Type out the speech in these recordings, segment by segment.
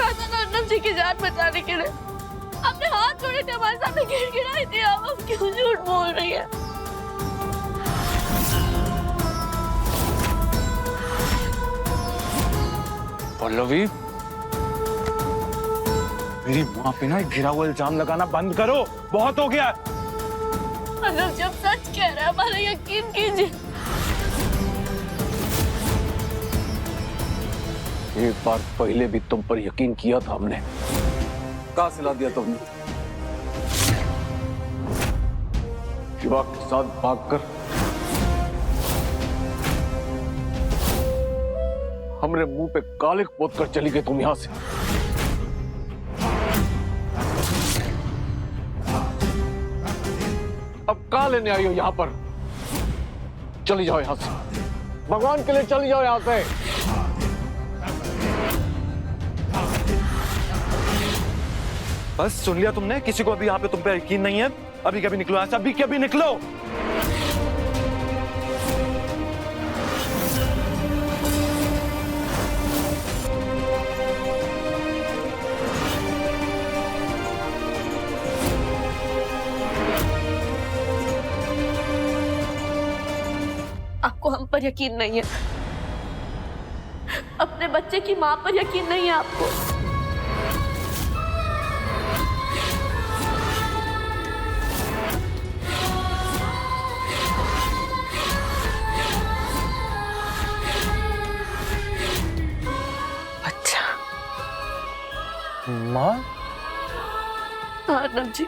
किया था ना अर्नब जी की जान बचाने के लिए। आपने हाथ जोड़े थे हमारे सामने, गिड़गिड़ाई थी। आप क्यों झूठ बोल रही है? पल्लवी, मेरी माँ पे ना घिरा हुआ इल्जाम लगाना बंद करो, बहुत हो गया। अर्नब जी, आप सच कह रहे हैं, हमारा यकीन कीजिए। एक बार पहले भी तुम पर यकीन किया था हमने, कहाँ सिला दिया तुमने? शिवा के साथ भागकर हमरे मुंह पे कालिक पोत कर चली गई तुम यहां से। अब कहाँ लेने आई हो यहां पर? चली जाओ यहां से, भगवान के लिए चली जाओ यहां से। बस सुन लिया तुमने? किसी को अभी यहाँ पे तुम पे यकीन नहीं है? अभी कभी निकलो ऐसा, अभी कभी निकलो। आपको हम पर यकीन नहीं है, अपने बच्चे की माँ पर यकीन नहीं है आपको। अच्छा माँ? अर्नब जी,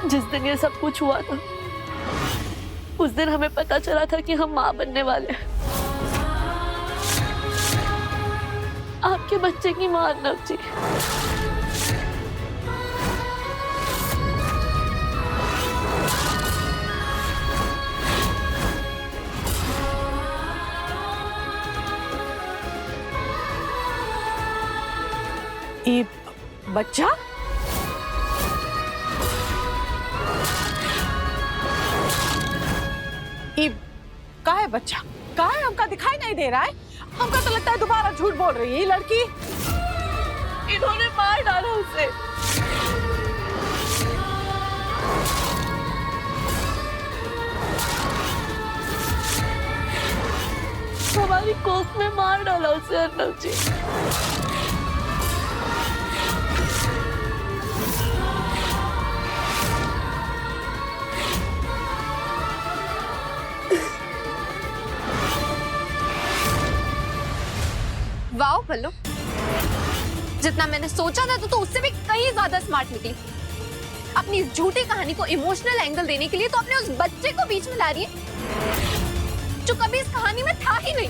जिस दिन ये सब कुछ हुआ था, उस दिन हमें पता चला था कि हम माँ बनने वाले हैं। आपके बच्चे की माँ अर्नब जी। ये बच्चा? ये का है बच्चा? का है? हमका दिखाई नहीं दे रहा है। हमका तो लगता है दोबारा झूठ बोल रही है ये लड़की। इन्होंने मार डाला उसे। हमारी कोख में मार डाला उसे अर्नब जी। वाओ पल्लू, जितना मैंने सोचा था तो उससे भी कहीं ज्यादा स्मार्ट निकली। अपनी इस झूठी कहानी को इमोशनल एंगल देने के लिए तो अपने उस बच्चे को बीच में ला रही है जो कभी इस कहानी में था ही नहीं।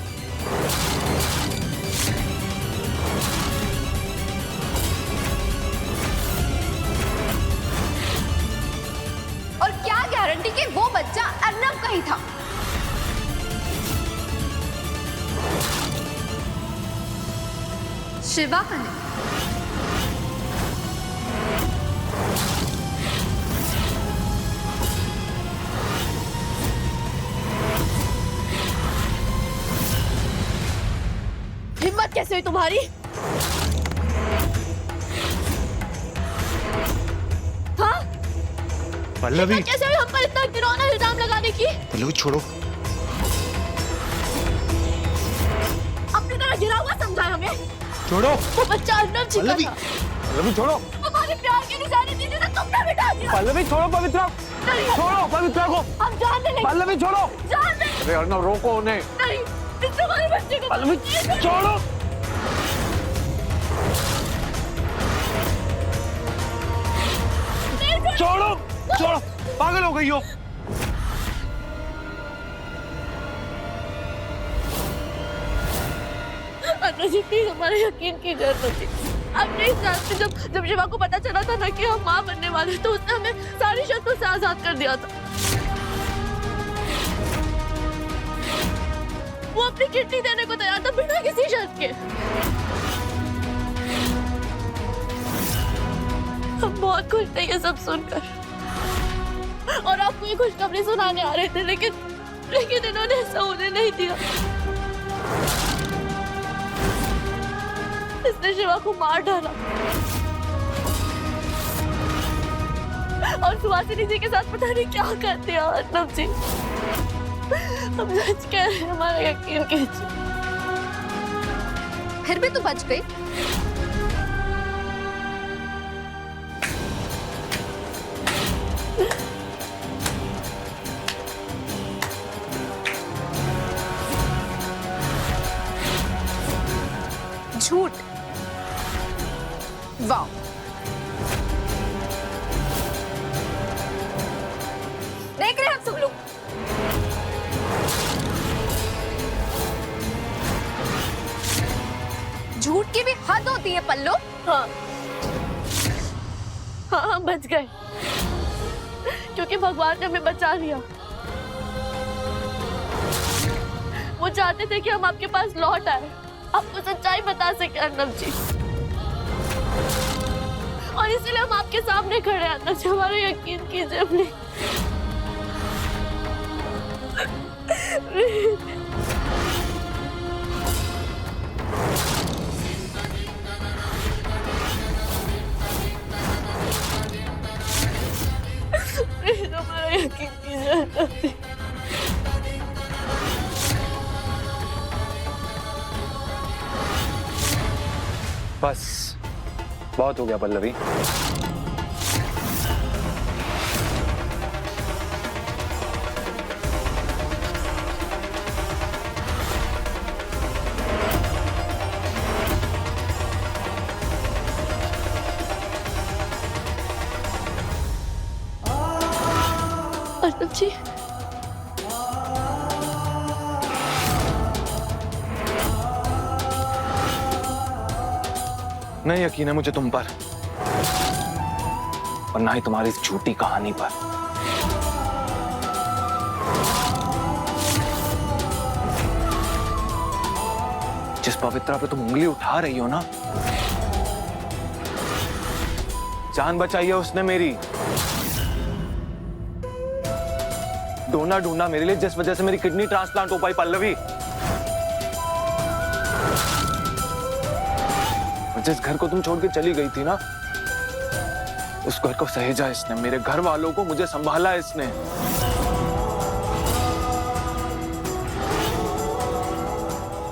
और क्या गारंटी कि वो बच्चा अर्नब का ही था? शिवा का नहीं। हिम्मत कैसे हुई तुम्हारी? हाँ? पल्लवी, हिम्मत कैसे हुई हम पर इतना घिनौना इल्जाम लगाने की? पल्लवी छोड़ो। अपनी तरह गिरा हुआ समझा हमें। छोड़ो। वो बच्चा अर्नब जी का था। पल्लवी छोड़ो। हमारे प्यार की निशानी थी जिसे तुमने मिटा दिया। पल्लवी छोड़ो पवित्रा, छोड़ो पवित्रा को। हम जान दे लेंगे। पल्लवी छोड़ो। जान दे। अरे अर्नब रोको उन्हें। नहीं, इससे हमारे बच्चे को। पल्लवी छोड़ो। छोड़ो छोड़ो, पागल हो गई हो। अर्नब जी प्लीज हमारा यकीन कीजिए। अर्नब जी, आपने इस रात में जब शिवा को पता चला था ना कि हम माँ बनने वाले, तो उसने हमें सारी शर्तों से आजाद कर दिया था। वो अपनी किडनी देने को तैयार था बिना किसी शर्त के। हम बहुत खुश थे ये सब सुनकर, और आपको ये खुशखबरी सुनाने आ रहे थे, लेकिन लेकिन इन्होंने ऐसा होने नहीं दिया। इसने शिवा को मार डाला और सुहासिनी जी के साथ पता नहीं क्या कर दिया। अर्नब जी, हम सच कह रहे हैं, हमारा यकीन कीजिए। फिर भी तो बच गई। झूठ। वाह, देख रहे हैं आप सब लोग। झूठ की भी हद होती है पल्लू। हाँ हाँ, हम बच गए क्योंकि भगवान ने हमें बचा लिया। वो चाहते थे कि हम आपके पास लौट आए, आपको सच्चाई बता सके अर्नब जी, और इसीलिए हम आपके सामने खड़े हैं। अर्नब जी, हमारा यकीन कीजिए प्लीज। प्लीज हमारा यकीन कीजिए अर्नब जी। बस बहुत हो गया पल्लवी। अर्नब जी, नहीं यकीन है मुझे तुम पर, और ना ही तुम्हारी इस झूठी कहानी पर। जिस पवित्रा पे तुम उंगली उठा रही हो ना, जान बचाई है उसने मेरी। डोना ढूंढा मेरे लिए, जिस वजह से मेरी किडनी ट्रांसप्लांट हो पाई पल्लवी। जिस घर को तुम छोड़ के चली गई थी ना, उस घर को सहेजा इसने, मेरे घर वालों को, मुझे संभाला इसने।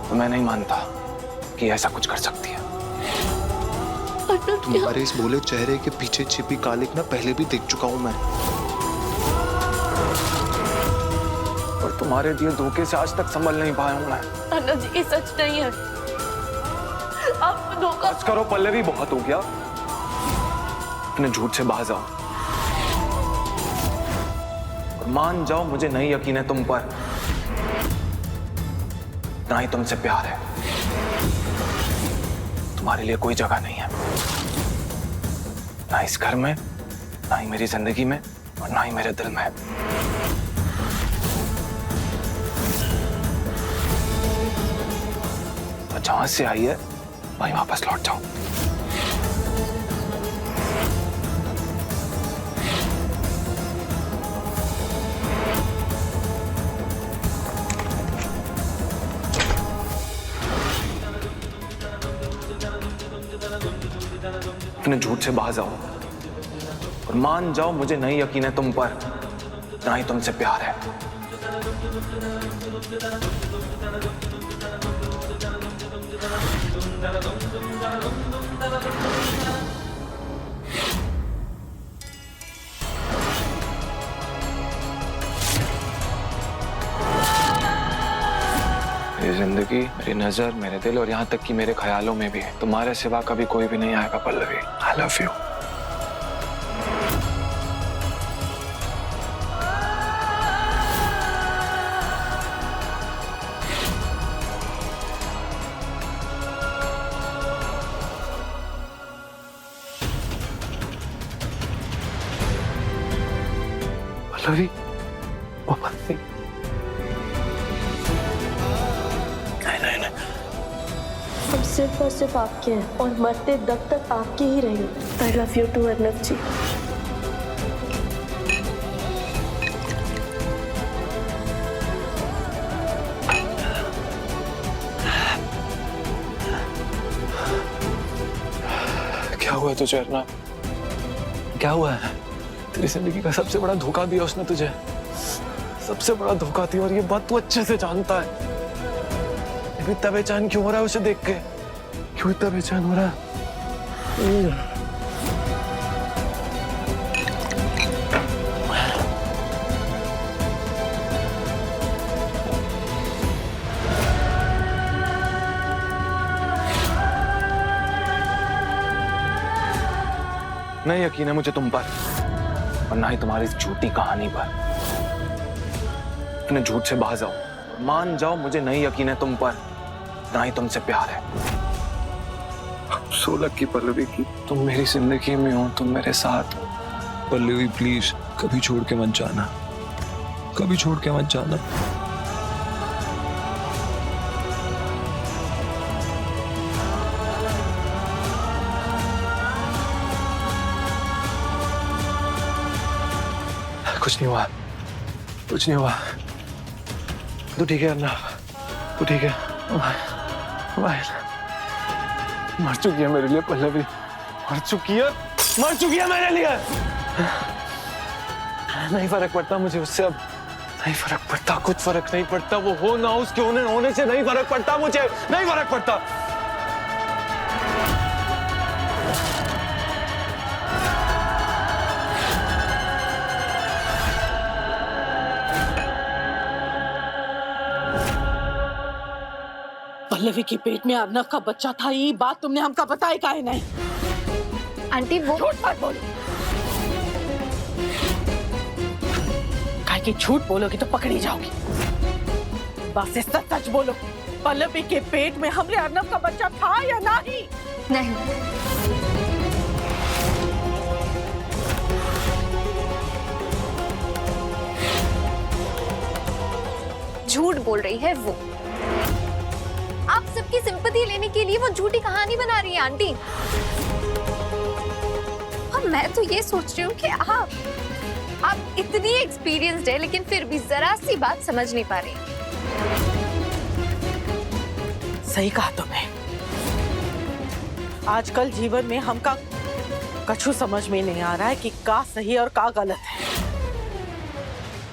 तो मैं नहीं मानता कि ऐसा कुछ कर सकती है। तुम्हारे इस भोले चेहरे के पीछे छिपी कालिक ना पहले भी देख चुका हूं मैं, और तुम्हारे दिए धोखे से आज तक संभल नहीं पाया हूं मैं। अर्नब जी, ये सच नहीं है। आप धोखा बस करो पल्लवी, बहुत हो गया। अपने झूठ से बाज आओ और मान जाओ मुझे नहीं यकीन है तुम पर, ना ही तुमसे प्यार है। तुम्हारे लिए कोई जगह नहीं है, ना इस घर में, ना ही मेरी जिंदगी में, और ना ही मेरे दिल में। और जहां से आई है वहीं वापस लौट जाओ। अपने झूठ से बाज आओ और मान जाओ मुझे नहीं यकीन है तुम पर, ना ही तुमसे प्यार है। मेरी जिंदगी, मेरी नजर, मेरे दिल और यहाँ तक कि मेरे ख्यालों में भी तुम्हारे सिवा कभी कोई भी नहीं आएगा Pallavi. I love you. Pallavi, ओ पल्लवी, हम सिर्फ और सिर्फ आपके हैं और मरते दम तक आपके ही रहेंगे। I love you too Arnab ji. क्या हुआ है तुझे अर्नब? क्या हुआ है? तेरी जिंदगी का सबसे बड़ा धोखा दिया उसने तुझे, सबसे बड़ा धोखा दिया, और ये बात तू अच्छे से जानता है। अभी इतना बेचैन क्यों हो रहा है उसे देख के? क्यों इतना बेचैन हो रहा है? नहीं यकीन है मुझे तुम पर, और ना ही तुम्हारी इस झूठी कहानी पर। अपने झूठ से बाज आओ, मान जाओ मुझे नहीं यकीन है तुम पर, ना ही तुमसे प्यार है। सोलह की पल्लवी की, तुम मेरी जिंदगी में हो, तुम मेरे साथ हो। पल्लवी प्लीज कभी छोड़ के मत जाना, कभी छोड़ के मत जाना। कुछ नहीं हुआ, कुछ नहीं हुआ। तू ठीक है अन्ना? तू ठीक है? भाई मर चुकी है मेरे लिए पल्लवी, मर चुकी है, मर चुकी है मेरे लिए। नहीं फर्क पड़ता मुझे उससे अब, नहीं फर्क पड़ता, कुछ फर्क नहीं पड़ता। वो हो ना उसके होने से नहीं फर्क पड़ता मुझे, नहीं फर्क पड़ता। पल्लवी के पेट में अर्नब का बच्चा था, ये बात तुमने हमका बताई काहे नहीं? आंटी वो झूठ मत बोलो, काहे कि झूठ बोलोगी तो पकड़ी जाओगी। बस सच सच बोलो, पल्लवी के पेट में हमरे अर्नब का बच्चा था या नहीं? नहीं। झूठ बोल रही है वो। आप सबकी सिंपैथी लेने के लिए वो झूठी कहानी बना रही है आंटी। और मैं तो ये सोच रही हूँ कि आप इतनी एक्सपीरियंस्ड है, लेकिन फिर भी जरा सी बात समझ नहीं पा रही। सही कहा तुमने। आजकल जीवन में हमका कछु समझ में नहीं आ रहा है कि का सही और का गलत है।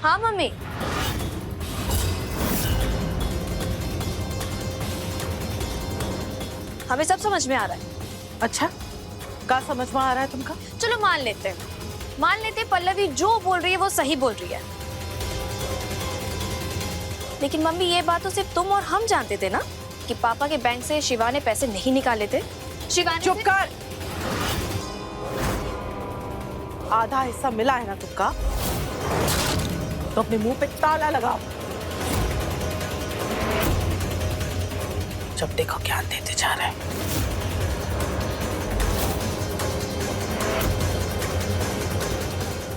हाँ मम्मी, हमें सब समझ में आ रहा है। अच्छा, का समझ में आ रहा है तुमका? चलो मान लेते हैं पल्लवी जो बोल रही है वो सही बोल रही है। लेकिन मम्मी ये बात तो सिर्फ तुम और हम जानते थे ना कि पापा के बैंक से शिवा ने पैसे नहीं निकाले थे। शिवा ने चुप कर। आधा हिस्सा मिला है ना तुमका, तो अपने मुंह पे ताला लगाओ। जब देखो ज्ञान देते जा रहे हैं।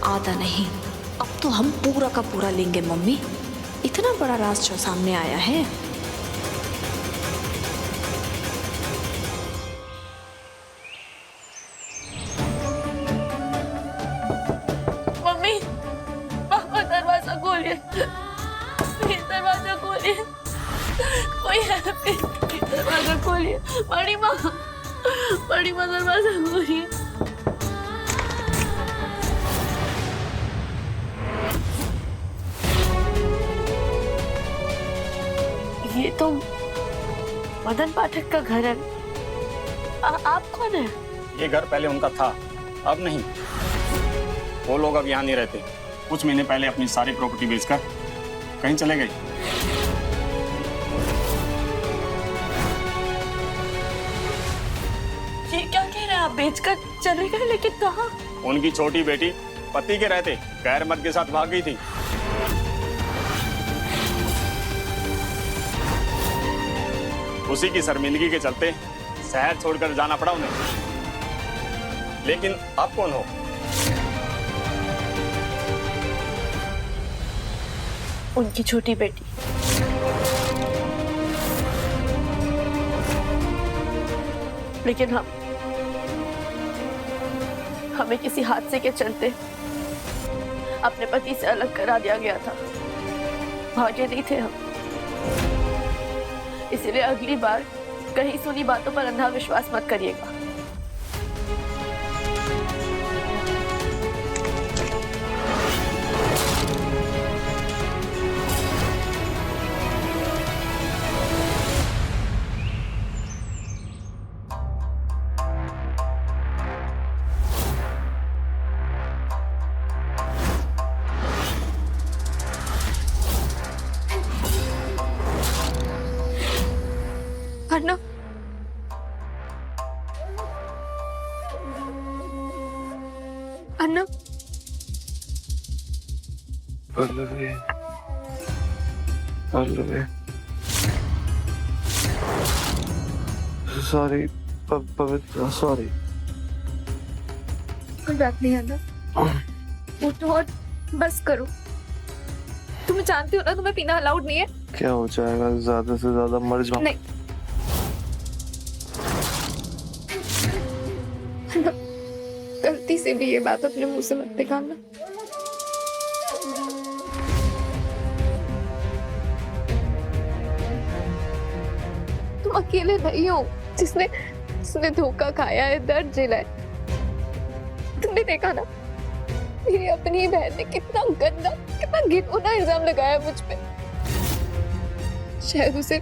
आधा नहीं, अब तो हम पूरा का पूरा लेंगे मम्मी। इतना बड़ा राज जो सामने आया है। मम्मी, पापा दरवाजा खोलिए, प्लीज दरवाजा खोलिए, कोई है प्लीज दरवाजा खोलिए। बड़ी माँ दरवाजा खोलिए। ये तो मदन पाठक का घर है। आप कौन है? ये घर पहले उनका था, अब नहीं। वो लोग अब यहाँ नहीं रहते। कुछ महीने पहले अपनी सारी प्रॉपर्टी बेचकर कहीं चले गए। ये क्या कह रहे हैं आप? बेचकर चले गए, लेकिन कहाँ? उनकी छोटी बेटी पति के रहते गैर मर्द के साथ भाग गई थी। उसी की शर्मिंदगी के चलते शहर छोड़कर जाना पड़ा उन्हें। लेकिन आप कौन हो? उनकी छोटी बेटी। लेकिन हमें किसी हादसे के चलते अपने पति से अलग करा दिया गया था। भाग्य नहीं थे हम, इसीलिए अगली बार कहीं सुनी बातों पर अंधा विश्वास मत करिएगा। अर्नब पल्लवी, पल्लवी, सॉरी पवित्र, सॉरी। कोई बात नहीं अर्नब, उठो और बस करो। तुम जानती हो ना तुम्हें पीना अलाउड नहीं है। क्या हो जाएगा, ज्यादा से ज्यादा मर जाऊं। नहीं गलती से भी ये बात अपने मुंह से मत निकालना। तुम अकेले नहीं हो जिसने धोखा खाया है, दर्द झेला है। तुमने देखा ना मेरी अपनी बहन ने कितना गंदा, कितना घिनौना इल्जाम लगाया मुझ पे। शायद उसे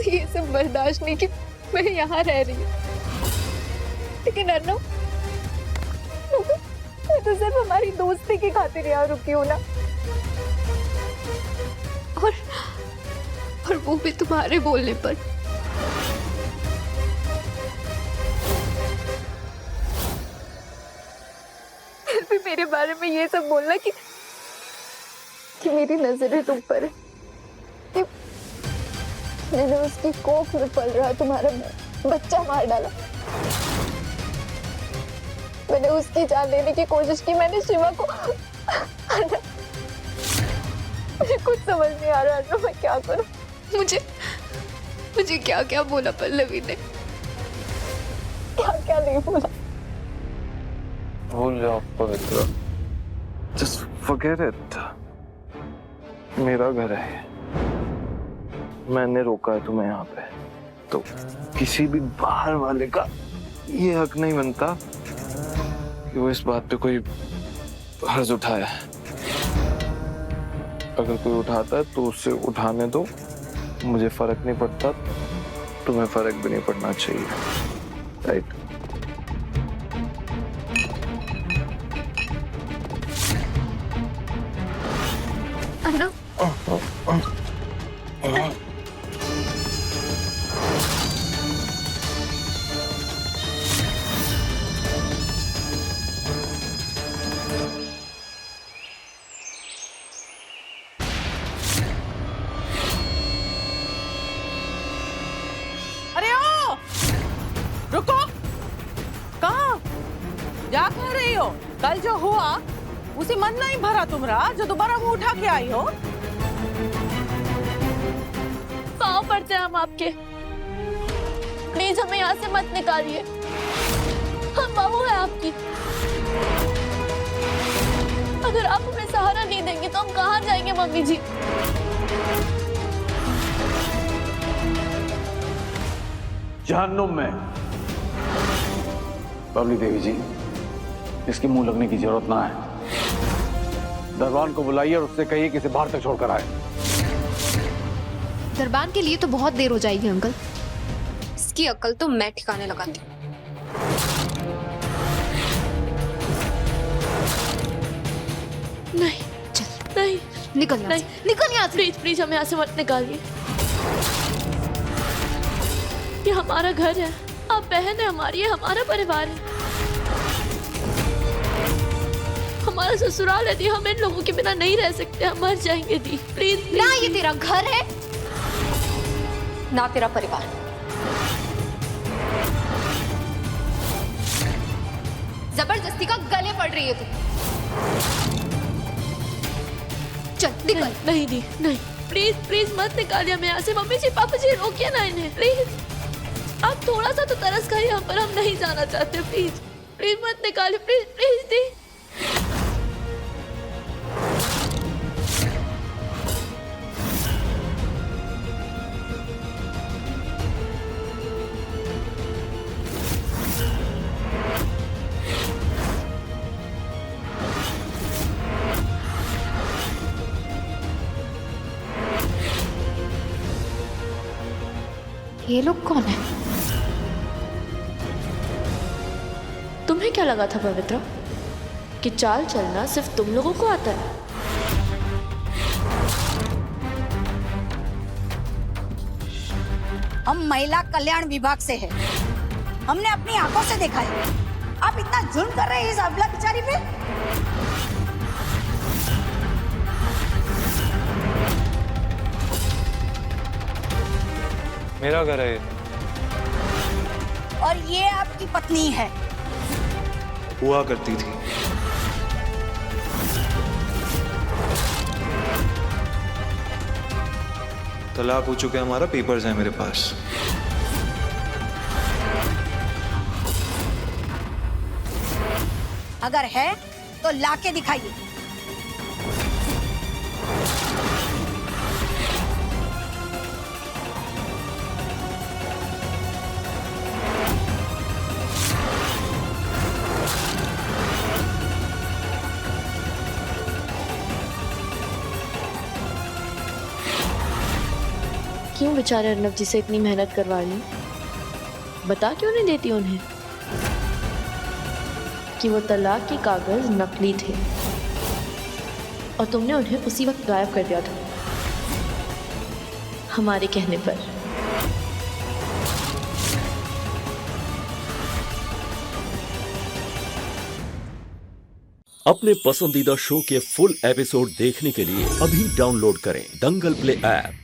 ये सब बर्दाश्त नहीं कि मैं यहाँ रह रही हूँ, लेकिन अर्नब मैं तो सिर्फ हमारी दोस्ती की खातिर यहाँ रुकी हूँ ना, और वो भी तुम्हारे बोलने पर। फिर भी मेरे बारे में ये सब बोलना कि मेरी नजरें तुम पर है, कि मैंने उसकी कोख में पल रहा तुम्हारा बच्चा मार डाला, मैंने उसकी जान लेने की कोशिश की, मैंने शिवा को। मुझे कुछ समझ नहीं आ रहा था मैं क्या करूं। मुझे क्या क्या बोला पल्लवी ने, क्या क्या नहीं बोला। भूल जाओ पवित्र, जस्ट फॉरगेट इट। मेरा घर है, मैंने रोका है तुम्हें यहाँ पे, तो किसी भी बाहर वाले का ये हक नहीं बनता कि वो इस बात पे कोई हर्ज उठाया। अगर कोई उठाता है तो उससे उठाने दो, मुझे फर्क नहीं पड़ता, तुम्हें फर्क भी नहीं पड़ना चाहिए, राइट? अरे ओ रुको, कहाँ जा कह रही हो? कल जो हुआ उसे मन नहीं भरा तुम्हारा जो दोबारा वो उठा के आई हो? पाँव पड़ते हैं हम आपके, प्लीज हमें यहाँ से मत निकालिए, हम बहू है आपकी। अगर आप हमें सहारा नहीं देंगे तो हम कहाँ जाएंगे मम्मी जी? जहन्नुम में। बबली देवी जी, इसके मुंह लगने की जरूरत ना है। दरबान को बुलाइए और उससे कहिए कि इसे बाहर तक छोड़कर आए। दरबान के लिए तो बहुत देर हो जाएगी अंकल, इसकी अकल तो मैं ठिकाने लगाती हूँ। नहीं चल नहीं निकल यहाँ से, निकल यहाँ से। प्लीज प्लीज हमें यहाँ से मत निकालिए, ये हमारा घर है, आप बहन है हमारी, ये हमारा परिवार है, हमारा ससुराल है दी, हम इन लोगों के बिना नहीं रह सकते, हम मर जाएंगे दी, प्लीज। ना ये तेरा घर है ना तेरा परिवार। जबरदस्ती का गले पड़ रही है तू, चल निकल। नहीं दी नहीं, प्लीज प्लीज मत निकालिए हमें यहाँ से। मम्मी जी पापा जी रोकिए ना इन्हें, प्लीज आप थोड़ा सा तो तरस खाइए हम पर, हम नहीं जाना चाहते, प्लीज प्लीज मत निकालिए, प्लीज प्लीज दी। ये लोग कौन है? तुम्हें क्या लगा था पवित्र कि चाल चलना सिर्फ तुम लोगों को आता है? हम महिला कल्याण विभाग से हैं। हमने अपनी आंखों से देखा है आप इतना जुल्म कर रहे हैं इस अबला बेचारी पे। मेरा घर है ये। और ये आपकी पत्नी है। हुआ करती थी। तलाक हो चुका है हमारा, पेपर्स हैं मेरे पास। अगर है तो लाके दिखाइए। क्यों बेचारे अर्नब जी से इतनी मेहनत करवा ली? बता क्यों नहीं देती उन्हें कि वो तलाक के कागज नकली थे और तुमने उन्हें उसी वक्त गायब कर दिया था हमारे कहने पर। अपने पसंदीदा शो के फुल एपिसोड देखने के लिए अभी डाउनलोड करें दंगल प्ले ऐप।